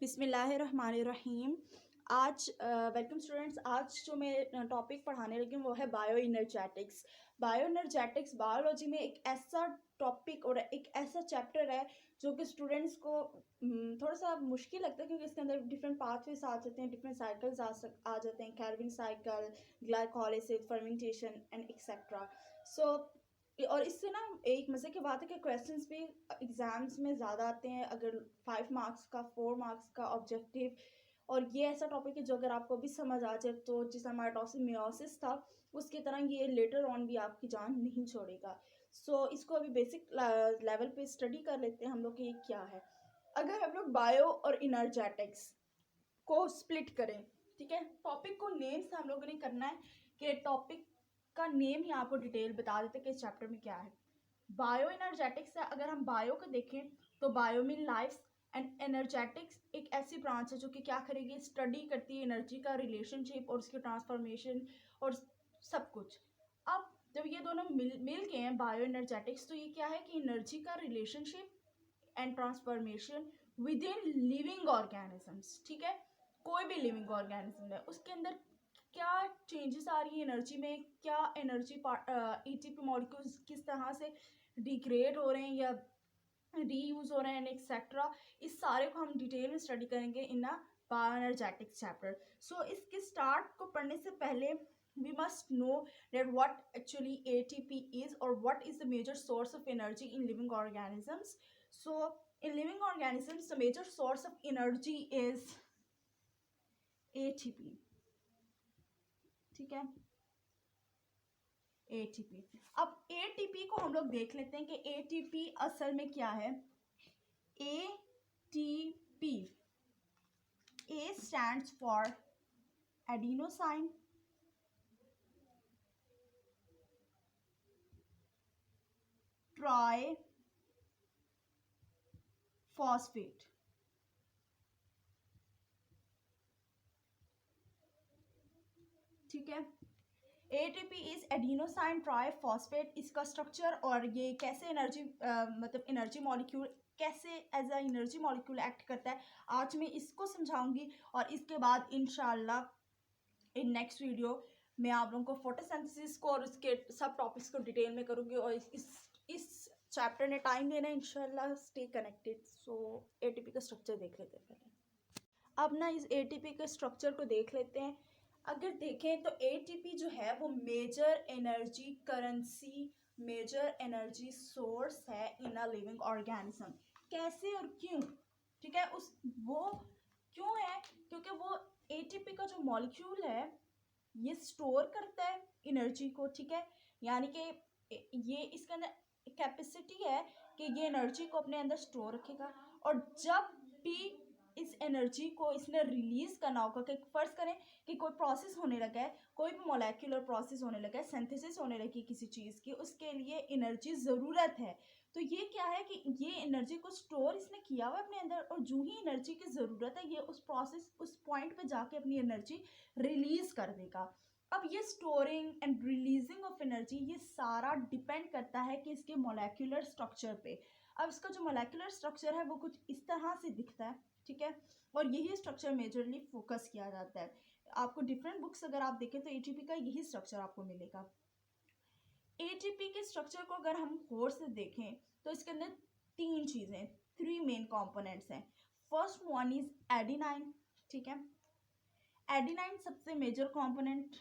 बिस्मिल्लाहिर्रहमानिर्रहीम। आज welcome students. आज जो मैं टॉपिक पढ़ाने लगी हूँ वो है बायो इनर्जेटिक्स। बायो इनर्जेटिक्स बायोलॉजी में एक ऐसा टॉपिक और एक ऐसा चैप्टर है जो कि स्टूडेंट्स को थोड़ा सा मुश्किल लगता है, क्योंकि इसके अंदर डिफरेंट पाथवेज आ जाते हैं, डिफरेंट साइकिल्स आ जाते हैं, Calvin cycle, glycolysis, fermentation and etcetera. So और इससे ना एक मज़े की बात है कि क्वेश्चंस भी एग्जाम्स में ज़्यादा आते हैं। अगर 5 मार्क्स का, 4 मार्क्स का ऑब्जेक्टिव, और ये ऐसा टॉपिक है जो अगर आपको भी समझ आ जाए तो जिसका माइटोसिस मियोसिस था उसकी तरह ये लेटर ऑन भी आपकी जान नहीं छोड़ेगा। सो इसको अभी बेसिक लेवल पे स्टडी कर लेते हैं हम लोग कि ये क्या है। अगर हम लोग बायो और इनर्जेटिक्स को स्प्लिट करें, ठीक है, टॉपिक को नेम से हम लोगों ने करना है कि टॉपिक का नेम ही आपको डिटेल बता देते कि इस चैप्टर में क्या है। बायो एनर्जेटिक्स है, अगर हम बायो को देखें तो bio mean life, and energetics एक ऐसी ब्रांच है जो कि क्या करेगी, स्टडी करती है एनर्जी का रिलेशनशिप और उसकी ट्रांसफॉर्मेशन और सब कुछ। अब जब ये दोनों मिल गए हैं बायो एनर्जेटिक्स, तो ये क्या है कि एनर्जी का relationship and transformation with in living organisms. ठीक है, कोई भी लिविंग ऑर्गेनिज्म है उसके अंदर क्या चेंजेस आ रही है एनर्जी में, क्या एनर्जी एटीपी मॉलिक्यूल्स किस तरह से डिग्रेड हो रहे हैं या रीयूज हो रहे हैं एक्सेट्रा। इस सारे को हम डिटेल में स्टडी करेंगे इन अ बायोएनर्जेटिक्स चैप्टर। सो इसके स्टार्ट को पढ़ने से पहले we must know that what actually ATP is or what is the major source of energy in living organisms. So in living organisms the major source of energy is ATP। ठीक है, ATP। अब ATP को हम लोग देख लेते हैं कि ATP असल में क्या है। ATP, A stands for adenosine, triphosphate. ठीक है, ATP इज एडिनोसाइन ट्राइफॉस्फेट। इसका स्ट्रक्चर और ये कैसे एनर्जी मतलब एनर्जी मॉलिक्यूल कैसे as a energy molecule act करता है, आज मैं इसको समझाऊंगी। और इसके बाद इंशाल्लाह इन नेक्स्ट वीडियो मैं आप लोगों को फोटोसिंथेसिस को और उसके सब टॉपिक्स को डिटेल में करूंगी। और इस चैप्टर ने टाइम देना है, इंशाल्लाह स्टे कनेक्टेड। सो ATP का स्ट्रक्चर देख लेते हैं पहले। अब ना इस ATP के स्ट्रक्चर को देख लेते हैं। अगर देखें तो ATP जो है वो major energy currency, major energy source है इन अ लिविंग ऑर्गेनिज्म। कैसे और क्यों, ठीक है, उस वो क्यों है, क्योंकि वो ATP का जो मॉलिक्यूल है ये स्टोर करता है एनर्जी को। ठीक है, यानी कि ये इसके अंदर कैपेसिटी है कि ये एनर्जी को अपने अंदर स्टोर रखेगा। और जब भी इस एनर्जी को इसने रिलीज करना होगा, कि फर्ज करें कि कोई प्रोसेस होने लगा है, कोई भी मोलेक्युलर प्रोसेस होने लगा है, सिंथेसिस होने लगी किसी चीज़ की, उसके लिए एनर्जी ज़रूरत है। तो ये क्या है कि ये एनर्जी को स्टोर इसने किया हुआ है अपने अंदर, और जो ही एनर्जी की ज़रूरत है ये उस प्रोसेस उस पॉइंट पे जाके अपनी एनर्जी रिलीज कर देगा। अब ये storing and releasing of energy ये सारा डिपेंड करता है कि इसके मोलेक्युलर स्ट्रक्चर पे। अब इसका जो मोलेक्युलर स्ट्रक्चर है वो कुछ इस तरह से दिखता है। ठीक है, और यही स्ट्रक्चर मेजरली फोकस किया जाता है। आपको डिफरेंट बुक्स अगर आप देखें तो ATP का यही स्ट्रक्चर आपको मिलेगा। ATP के स्ट्रक्चर को अगर हम गौर से देखें तो इसके अंदर 3 चीज़ें, 3 मेन कंपोनेंट्स हैं। First one is adenine. ठीक है, एडिनाइन सबसे मेजर कंपोनेंट,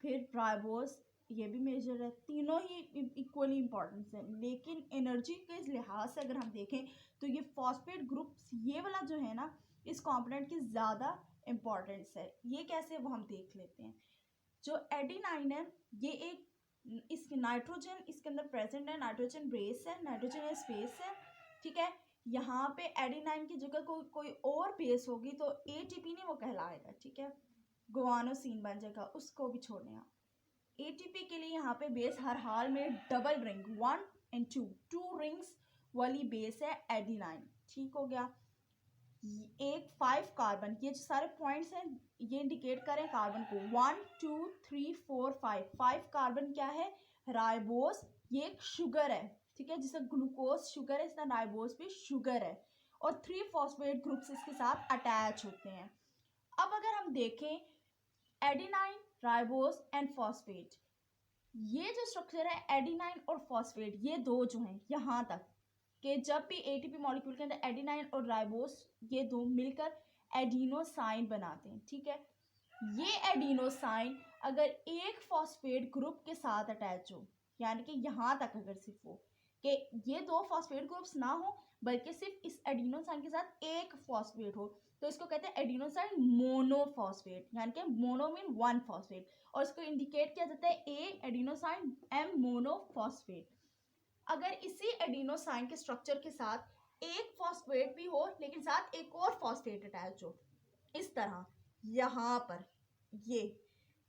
फिर राइबोस ये भी मेजर है। तीनों ही इक्वली इंपॉर्टेंस है, लेकिन एनर्जी के लिहाज से अगर हम देखें तो ये फॉस्फेट ग्रुप्स ये वाला जो है ना इस कंपोनेंट की ज़्यादा इंपॉर्टेंस है। ये कैसे वो हम देख लेते हैं। जो एडिनाइन है ये एक इस नाइट्रोजन इसके अंदर प्रेजेंट है, नाइट्रोजन बेस है, नाइट्रोजन स्पेस है। ठीक है, यहाँ पे एडिनाइन की जगह कोई और बेस होगी तो ATP नहीं वो कहलाएगा। ठीक है, गुआनोसिन बन जाएगा, उसको भी छोड़ने आप। ATP के लिए यहाँ पे बेस हर हाल में डबल रिंग 1 and 2 रिंग्स वाली बेस है एडिनाइन। ठीक हो गया, एक 5 कार्बन, ये जो सारे पॉइंट्स हैं ये इंडिकेट करें कार्बन को, 1 2 3 4 5 कार्बन क्या है, राइबोस, ये एक शुगर है। ठीक है, जिसे ग्लूकोज शुगर है, इसका राइबोस भी शुगर है। और 3 फॉस्फेट ग्रुप्स इसके साथ अटैच होते हैं। अब अगर हम देखें एडिनाइन, राइबोस एंड फॉस्फेट, ये जो स्ट्रक्चर है एडिनाइन और फॉस्फेट, ये दो जो हैं यहाँ तक कि जब भी एटीपी मॉलिक्यूल के अंदर एडिनाइन और राइबोस ये दो मिलकर एडिनोसाइन बनाते हैं, ठीक है। ये एडिनोसाइन अगर एक फॉस्फेट ग्रुप के साथ अटैच हो, यानी कि यहाँ तक अगर सिर्फ हो कि ये दो फॉस्फेट ग्रुप्स ना हो बल्कि सिर्फ इस एडिनोसाइन के साथ एक फॉस्फेट हो, तो इसको कहते हैं एडिनोसाइन मोनोफॉस्फेट, यानी कि मोनो मीन वन फॉस्फेट, और इसको इंडिकेट किया जाता है ए एडिनोसाइन एम मोनोफॉस्फेट। अगर इसी एडिनोसाइन के स्ट्रक्चर के साथ एक फॉस्फेट भी हो लेकिन साथ एक और फॉस्फेट अटैच हो, इस तरह यहाँ पर ये,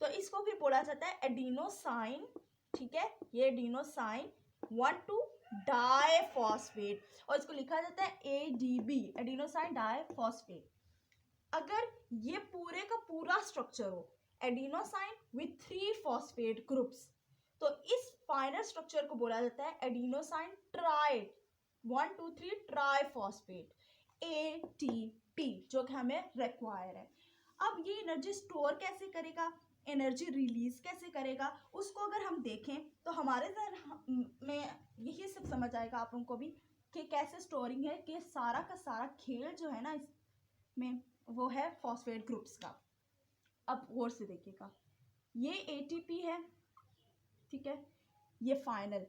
तो इसको भी बोला जाता है एडिनोसाइन, ठीक है। ये एडिनोसाइन 1,2 डाइफॉस्फेट, और इसको लिखा जाता है एडीबी, एडिनोसाइन डाइफॉस्फेट। अगर ये पूरे का पूरा स्ट्रक्चर हो एडिनोसाइन विथ 3 फॉस्फेट ग्रुप्स, तो इस फाइनल स्ट्रक्चर को बोला जाता है एडिनोसाइन ट्राई 1,2,3 ट्राइफॉस्फेट एटीपी, जो कि हमें रिक्वायर है। अब ये एनर्जी स्टोर कैसे करेगा, एनर्जी रिलीज कैसे करेगा, उसको अगर हम देखें तो हमारे में यही सब समझ आएगा आप लोगों को भी कि कैसे स्टोरिंग है, कि सारा का सारा खेल जो है ना इसमें वो है फॉस्फेट ग्रुप्स का। अब गौर से देखिएगा, ये एटीपी है, ठीक है, ये फाइनल,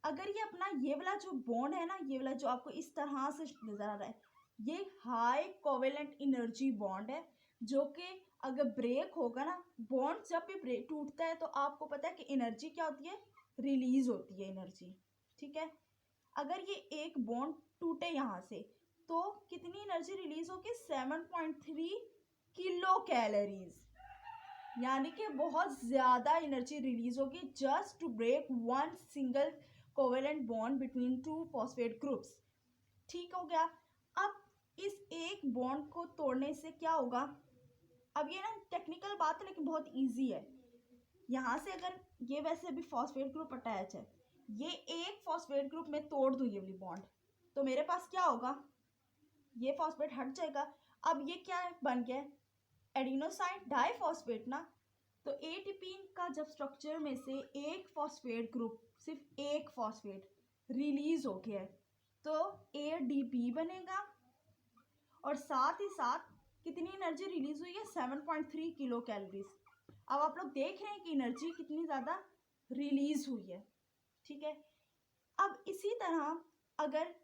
अगर ये अपना ये वाला जो बॉन्ड है ना, ये वाला जो आपको इस तरह से नजर आ रहा है, ये हाई कोवेलेंट एनर्जी बॉन्ड है, जो कि अगर ब्रेक होगा ना, बॉन्ड जब भी ब्रेक टूटता है तो आपको पता है कि एनर्जी क्या होती है, रिलीज होती है एनर्जी, ठीक है। अगर ये एक बॉन्ड टूटे यहाँ से तो कितनी एनर्जी रिलीज होगी, 7.3 किलो कैलोरीज, यानी कि बहुत ज़्यादा एनर्जी रिलीज होगी just to break one single covalent bond between 2 phosphate groups, ठीक हो गया। अब इस एक बॉन्ड को तोड़ने से क्या होगा, अब ये ना टेक्निकल बात है लेकिन बहुत इजी है। यहाँ से अगर ये वैसे अभी फॉस्फेट ग्रुप अटैच है, ये एक फॉस्फेट ग्रुप में तोड़ दूँ ये वाली बॉन्ड, तो मेरे पास क्या होगा, ये फॉस्फेट हट जाएगा। अब ये क्या बन गया, एडिनोसाइन डाइफॉस्फेट ना, तो एटीपी का जब स्ट्रक्चर में से एक फॉस्फेट ग्रुप, सिर्फ एक फॉस्फेट रिलीज हो गया है, तो एडीपी बनेगा, और साथ ही साथ कितनी एनर्जी रिलीज हुई है, 7.3 किलो कैलोरीज। अब आप लोग देख रहे हैं कि एनर्जी कितनी ज़्यादा रिलीज हुई है, ठीक है। अब इसी तरह अगर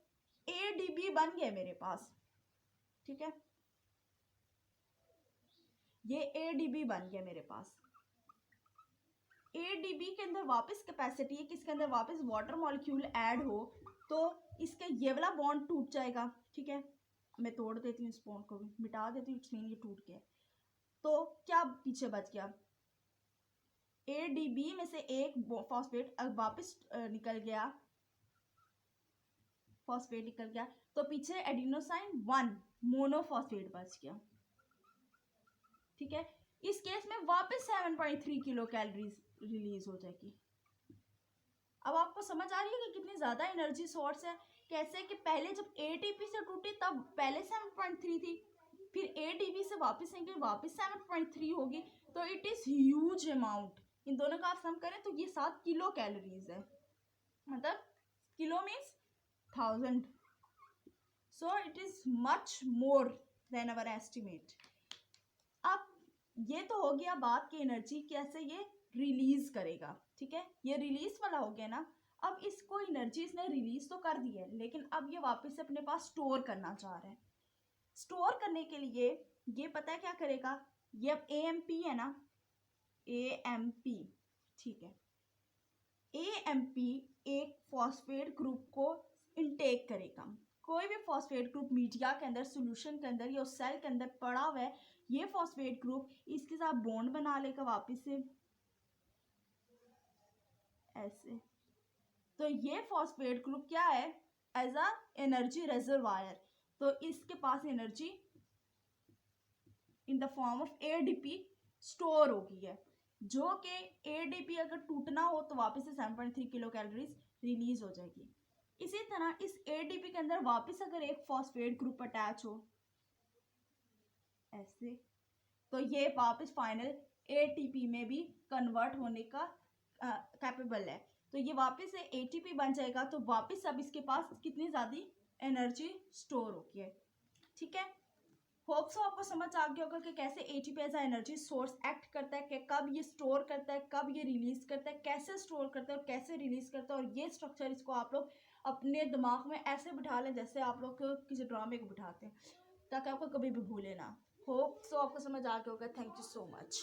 एडीबी बन गया मेरे पास, ठीक है, ये एडीबी बन गया मेरे पास, एडीबी के अंदर वापस कैपेसिटी है कि इसके अंदर वापस वाटर मॉलिक्यूल ऐड हो, तो इसका ये वाला बॉन्ड टूट जाएगा, ठीक है। मैं तोड़ देती हूँ इस बॉन्ड को भी, मिटा देती हूँ, मीन ये टूट गया, तो क्या पीछे बच गया, एडीबी में से एक फॉस्फेट वापस निकल गया, फॉस्फेट निकल गया, तो पीछे एडिनोसाइन 1 मोनोफॉस्फेट बच गया, ठीक है। इस केस में वापस 7.3 किलो कैलोरीज रिलीज हो जाएगी। अब आपको समझ आ रही है कि कितनी ज़्यादा एनर्जी सोर्स है, कैसे कि पहले जब एटीपी से टूटी तब पहले 7.3 थी, फिर एडीबी से वापस आएंगे वापस 7.3 होगी, तो इट इज़ ह्यूज अमाउंट। इन दोनों का आप सम करें तो ये 7 किलो कैलोरीज है, मतलब kilo means 1000, so it is much more than our estimate. अब ये तो हो गया बात की एनर्जी कैसे ये रिलीज करेगा, ठीक है, ये रिलीज वाला हो गया ना। अब इसको एनर्जी इसने रिलीज तो कर दी है, लेकिन अब ये वापस से अपने पास स्टोर करना चाह रहा है। स्टोर करने के लिए ये पता है क्या करेगा, ये अब एएमपी है ना, एएमपी, ठीक है, एएमपी एक फॉस्फेट ग्रुप को इनटेक करेगा। कोई भी फॉस्फेट ग्रुप मीडिया के अंदर, सॉल्यूशन के अंदर या सेल के अंदर पड़ा हुआ है, ये फॉस्फेट ग्रुप इसके साथ बॉन्ड बना लेगा वापस से ऐसे, तो ये फॉस्फेट ग्रुप क्या है, एज अ एनर्जी रिजर्वायर, तो इसके पास energy in the form of ADP store हो गई है, जो कि एडीपी अगर टूटना हो तो वापस से 7.3 किलो कैलोरीज रिलीज हो जाएगी। इसी तरह इस एटीपी के अंदर वापस अगर एक फॉस्फेट ग्रुप अटैच हो ऐसे, तो ये वापस फाइनल एटीपी में भी कन्वर्ट होने का कैपेबल है। तो ये वापस से एटीपी बन जाएगा, तो वापस अब इसके पास कितनी ज़्यादा एनर्जी स्टोर होगी है। ठीक है, होप सो आपको समझ आ गया होगा कि कैसे ATP as energy source act करता है, कि कब ये स्टोर करता है, कब ये रिलीज करता है, कैसे स्टोर करता है और कैसे रिलीज करता है। और ये स्ट्रक्चर इसको आप लोग अपने दिमाग में ऐसे बिठा लें जैसे आप लोग किसी ड्रामे को बिठाते हैं, ताकि आपको कभी भी भूले ना। होप सो आपको समझ आ गया होगा। Thank you so much.